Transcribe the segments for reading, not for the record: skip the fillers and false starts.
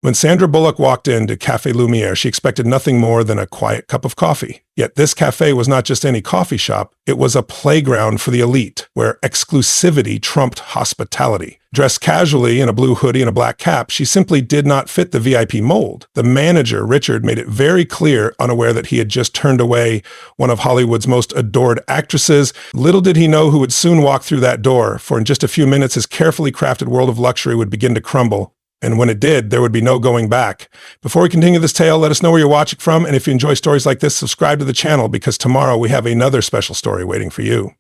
When Sandra Bullock walked into Café Lumiere, she expected nothing more than a quiet cup of coffee. Yet this cafe was not just any coffee shop, it was a playground for the elite, where exclusivity trumped hospitality. Dressed casually in a blue hoodie and a black cap, she simply did not fit the VIP mold. The manager, Richard, made it very clear, unaware that he had just turned away one of Hollywood's most adored actresses. Little did he know who would soon walk through that door, for in just a few minutes his carefully crafted world of luxury would begin to crumble. And when it did, there would be no going back. Before we continue this tale, let us know where you're watching from, and if you enjoy stories like this, subscribe to the channel, because tomorrow we have another special story waiting for you.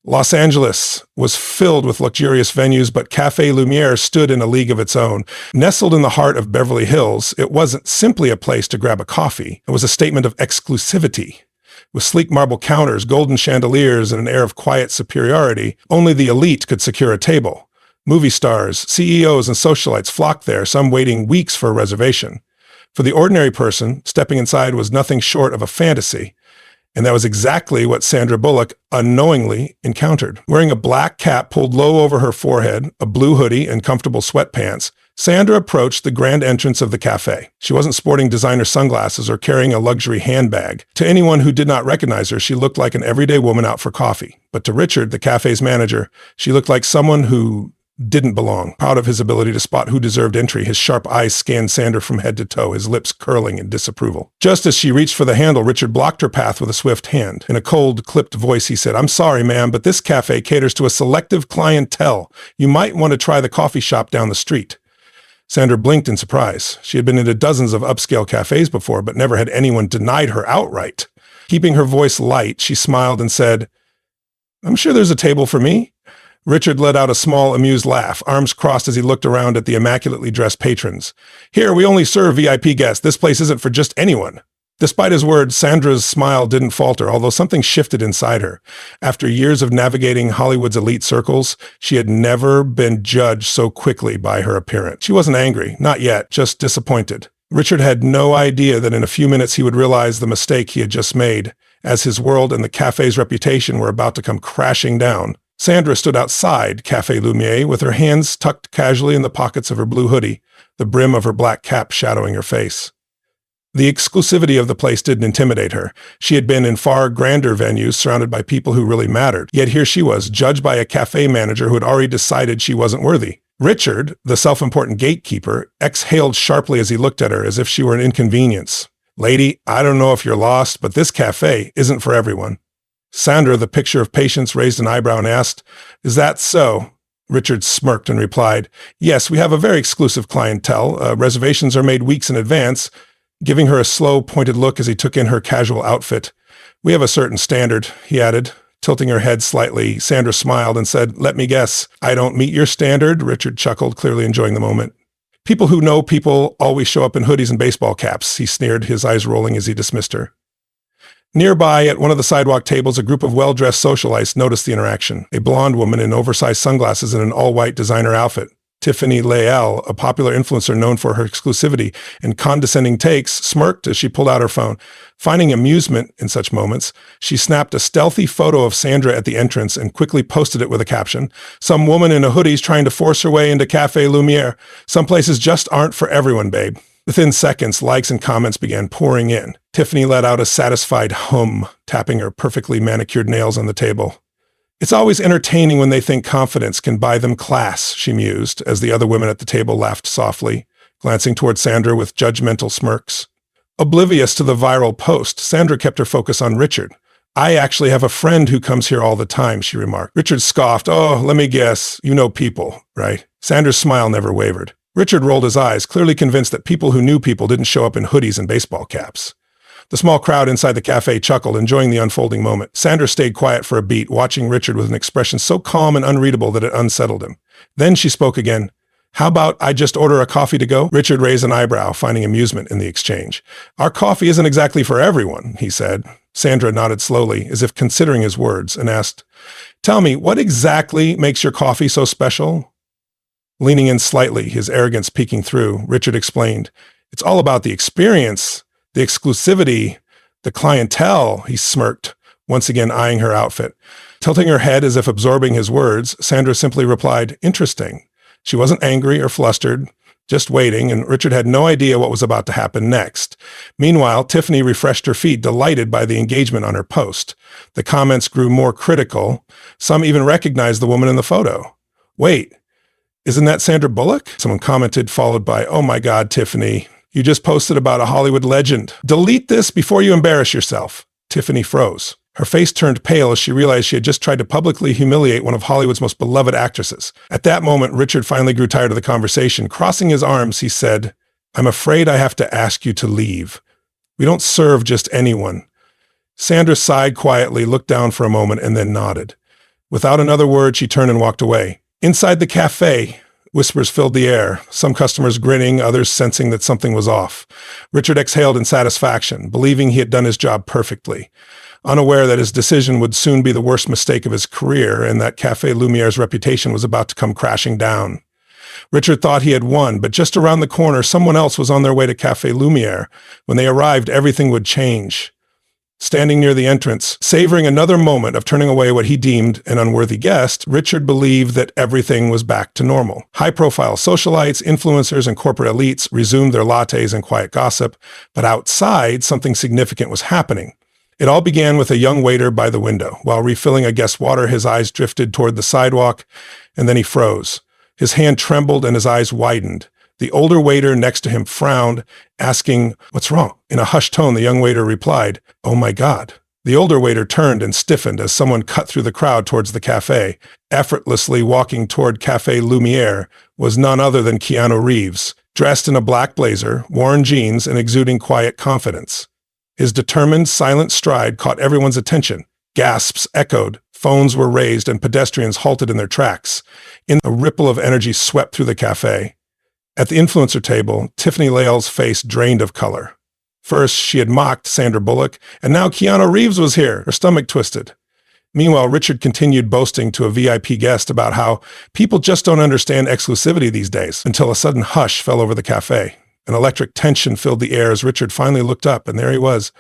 Los Angeles was filled with luxurious venues, but Café Lumiere stood in a league of its own. Nestled in the heart of Beverly Hills, it wasn't simply a place to grab a coffee. It was a statement of exclusivity. With sleek marble counters, golden chandeliers, and an air of quiet superiority, only the elite could secure a table. Movie stars, CEOs, and socialites flocked there, some waiting weeks for a reservation. For the ordinary person, stepping inside was nothing short of a fantasy. And that was exactly what Sandra Bullock unknowingly encountered. Wearing a black cap pulled low over her forehead, a blue hoodie, and comfortable sweatpants, Sandra approached the grand entrance of the cafe. She wasn't sporting designer sunglasses or carrying a luxury handbag. To anyone who did not recognize her, she looked like an everyday woman out for coffee. But to Richard, the cafe's manager, she looked like someone who didn't belong. Proud of his ability to spot who deserved entry, his sharp eyes scanned Sandra from head to toe, his lips curling in disapproval. Just as she reached for the handle, Richard blocked her path with a swift hand. In a cold, clipped voice, he said, "I'm sorry, ma'am, but this cafe caters to a selective clientele. You might want to try the coffee shop down the street." Sandra blinked in surprise. She had been into dozens of upscale cafes before, but never had anyone denied her outright. Keeping her voice light, she smiled and said, "I'm sure there's a table for me." Richard let out a small, amused laugh, arms crossed as he looked around at the immaculately dressed patrons. "Here, we only serve VIP guests. This place isn't for just anyone." Despite his words, Sandra's smile didn't falter, although something shifted inside her. After years of navigating Hollywood's elite circles, she had never been judged so quickly by her appearance. She wasn't angry, not yet, just disappointed. Richard had no idea that in a few minutes he would realize the mistake he had just made, as his world and the cafe's reputation were about to come crashing down. Sandra stood outside Café Lumiere with her hands tucked casually in the pockets of her blue hoodie, the brim of her black cap shadowing her face. The exclusivity of the place didn't intimidate her. She had been in far grander venues surrounded by people who really mattered. Yet here she was, judged by a cafe manager who had already decided she wasn't worthy. Richard, the self-important gatekeeper, exhaled sharply as he looked at her as if she were an inconvenience. "Lady, I don't know if you're lost, but this cafe isn't for everyone." Sandra, the picture of patience, raised an eyebrow and asked, "Is that so?" Richard smirked and replied, "Yes, we have a very exclusive clientele. Reservations are made weeks in advance," giving her a slow, pointed look as he took in her casual outfit. "We have a certain standard," he added. Tilting her head slightly, Sandra smiled and said, "Let me guess, I don't meet your standard?" Richard chuckled, clearly enjoying the moment. "People who know people always show up in hoodies and baseball caps," he sneered, his eyes rolling as he dismissed her. Nearby, at one of the sidewalk tables, a group of well-dressed socialites noticed the interaction. A blonde woman in oversized sunglasses and an all-white designer outfit. Tiffany Leal, a popular influencer known for her exclusivity and condescending takes, smirked as she pulled out her phone. Finding amusement in such moments, she snapped a stealthy photo of Sandra at the entrance and quickly posted it with a caption, "Some woman in a hoodie's trying to force her way into Café Lumiere. Some places just aren't for everyone, babe." Within seconds, likes and comments began pouring in. Tiffany let out a satisfied hum, tapping her perfectly manicured nails on the table. "It's always entertaining when they think confidence can buy them class," she mused, as the other women at the table laughed softly, glancing toward Sandra with judgmental smirks. Oblivious to the viral post, Sandra kept her focus on Richard. "I actually have a friend who comes here all the time," she remarked. Richard scoffed. "Oh, let me guess, you know people, right?" Sandra's smile never wavered. Richard rolled his eyes, clearly convinced that people who knew people didn't show up in hoodies and baseball caps. The small crowd inside the cafe chuckled, enjoying the unfolding moment. Sandra stayed quiet for a beat, watching Richard with an expression so calm and unreadable that it unsettled him. Then she spoke again. "How about I just order a coffee to go?" Richard raised an eyebrow, finding amusement in the exchange. "Our coffee isn't exactly for everyone," he said. Sandra nodded slowly, as if considering his words, and asked, "Tell me, what exactly makes your coffee so special?" Leaning in slightly, his arrogance peeking through, Richard explained, "It's all about the experience, the exclusivity, the clientele," he smirked, once again eyeing her outfit. Tilting her head as if absorbing his words, Sandra simply replied, "Interesting." She wasn't angry or flustered, just waiting, and Richard had no idea what was about to happen next. Meanwhile, Tiffany refreshed her feed, delighted by the engagement on her post. The comments grew more critical. Some even recognized the woman in the photo. Wait, isn't that Sandra Bullock? Someone commented, followed by, "Oh my God, Tiffany, you just posted about a Hollywood legend. Delete this before you embarrass yourself." Tiffany froze. Her face turned pale as she realized she had just tried to publicly humiliate one of Hollywood's most beloved actresses. At that moment, Richard finally grew tired of the conversation. Crossing his arms, he said, "I'm afraid I have to ask you to leave. We don't serve just anyone." Sandra sighed quietly, looked down for a moment, and then nodded. Without another word, she turned and walked away. Inside the cafe, whispers filled the air, some customers grinning, others sensing that something was off. Richard exhaled in satisfaction, believing he had done his job perfectly, unaware that his decision would soon be the worst mistake of his career and that Café Lumiere's reputation was about to come crashing down. Richard thought he had won, but just around the corner, someone else was on their way to Café Lumiere. When they arrived, everything would change. Standing near the entrance, savoring another moment of turning away what he deemed an unworthy guest, Richard believed that everything was back to normal. High-profile socialites, influencers, and corporate elites resumed their lattes and quiet gossip, but outside, something significant was happening. It all began with a young waiter by the window. While refilling a guest's water, his eyes drifted toward the sidewalk, and then he froze. His hand trembled and his eyes widened. The older waiter next to him frowned, asking, "What's wrong?" In a hushed tone, the young waiter replied, "Oh my God." The older waiter turned and stiffened as someone cut through the crowd towards the cafe. Effortlessly walking toward Café Lumiere was none other than Keanu Reeves, dressed in a black blazer, worn jeans, and exuding quiet confidence. His determined, silent stride caught everyone's attention. Gasps echoed, phones were raised, and pedestrians halted in their tracks. A ripple of energy swept through the cafe. At the influencer table, Tiffany Lael's face drained of color. First, she had mocked Sandra Bullock, and now Keanu Reeves was here, her stomach twisted. Meanwhile, Richard continued boasting to a VIP guest about how people just don't understand exclusivity these days, until a sudden hush fell over the cafe. An electric tension filled the air as Richard finally looked up, and there he was.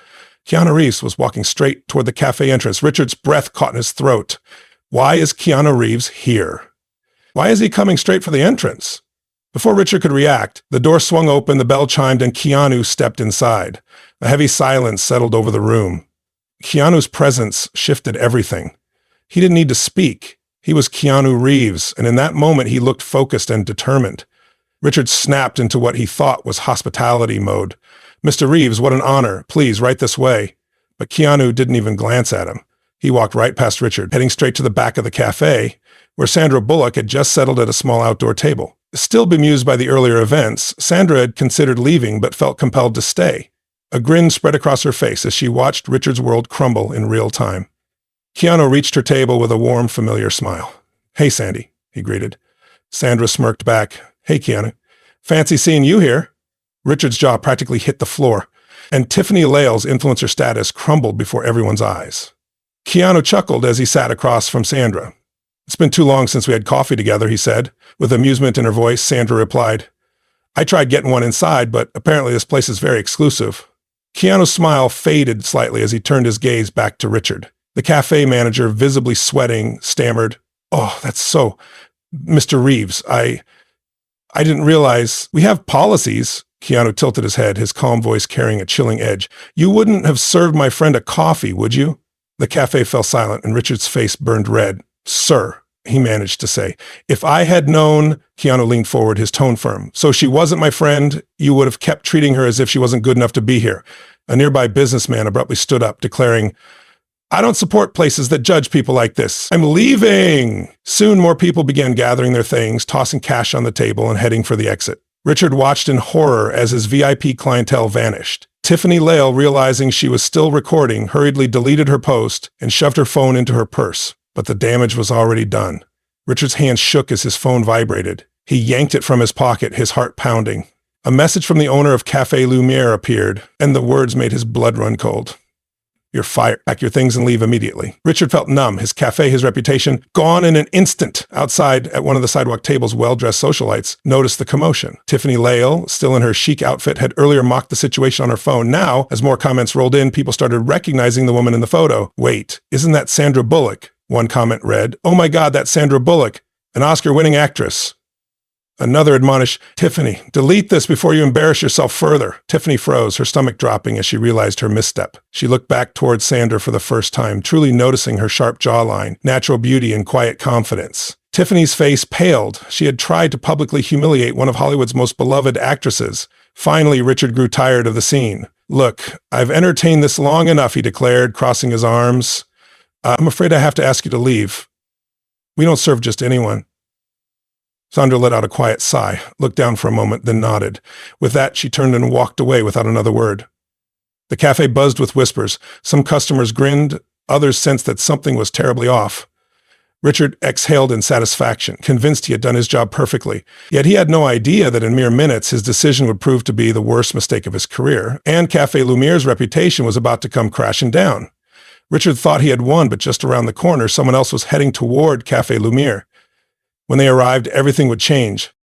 Keanu Reeves was walking straight toward the cafe entrance. Richard's breath caught in his throat. Why is Keanu Reeves here? Why is he coming straight for the entrance? Before Richard could react, the door swung open, the bell chimed, and Keanu stepped inside. A heavy silence settled over the room. Keanu's presence shifted everything. He didn't need to speak. He was Keanu Reeves, and in that moment he looked focused and determined. Richard snapped into what he thought was hospitality mode. "Mr. Reeves, what an honor. Please, right this way." But Keanu didn't even glance at him. He walked right past Richard, heading straight to the back of the cafe, where Sandra Bullock had just settled at a small outdoor table. Still bemused by the earlier events, Sandra had considered leaving but felt compelled to stay. A grin spread across her face as she watched Richard's world crumble in real time. Keanu reached her table with a warm, familiar smile. "Hey, Sandy," he greeted. Sandra smirked back. "Hey, Keanu. Fancy seeing you here." Richard's jaw practically hit the floor, and Tiffany Lael's influencer status crumbled before everyone's eyes. Keanu chuckled as he sat across from Sandra. "It's been too long since we had coffee together," he said. With amusement in her voice, Sandra replied, "I tried getting one inside, but apparently this place is very exclusive." Keanu's smile faded slightly as he turned his gaze back to Richard. The cafe manager, visibly sweating, stammered, "Oh, that's so... Mr. Reeves, I didn't realize... We have policies." Keanu tilted his head, his calm voice carrying a chilling edge. "You wouldn't have served my friend a coffee, would you?" The cafe fell silent, and Richard's face burned red. "Sir," he managed to say. "If I had known," Keanu leaned forward, his tone firm. "So she wasn't my friend, you would have kept treating her as if she wasn't good enough to be here." A nearby businessman abruptly stood up, declaring, "I don't support places that judge people like this. I'm leaving." Soon more people began gathering their things, tossing cash on the table, and heading for the exit. Richard watched in horror as his VIP clientele vanished. Tiffany Lael, realizing she was still recording, hurriedly deleted her post and shoved her phone into her purse. But the damage was already done. Richard's hand shook as his phone vibrated. He yanked it from his pocket, his heart pounding. A message from the owner of Café Lumiere appeared, and the words made his blood run cold. "You're fired. Pack your things and leave immediately." Richard felt numb, his cafe, his reputation, gone in an instant. Outside, at one of the sidewalk tables, well-dressed socialites noticed the commotion. Tiffany Lael, still in her chic outfit, had earlier mocked the situation on her phone. Now, as more comments rolled in, people started recognizing the woman in the photo. "Wait, isn't that Sandra Bullock?" One comment read, "Oh my God, that's Sandra Bullock, an Oscar-winning actress." Another admonished, "Tiffany, delete this before you embarrass yourself further." Tiffany froze, her stomach dropping as she realized her misstep. She looked back toward Sandra for the first time, truly noticing her sharp jawline, natural beauty, and quiet confidence. Tiffany's face paled. She had tried to publicly humiliate one of Hollywood's most beloved actresses. Finally, Richard grew tired of the scene. "Look, I've entertained this long enough," he declared, crossing his arms. "I'm afraid I have to ask you to leave. We don't serve just anyone." Sandra let out a quiet sigh, looked down for a moment, then nodded. With that, she turned and walked away without another word. The cafe buzzed with whispers. Some customers grinned, others sensed that something was terribly off. Richard exhaled in satisfaction, convinced he had done his job perfectly. Yet he had no idea that in mere minutes his decision would prove to be the worst mistake of his career, and Café Lumiere's reputation was about to come crashing down. Richard thought he had won, but just around the corner, someone else was heading toward Café Lumiere. When they arrived, everything would change.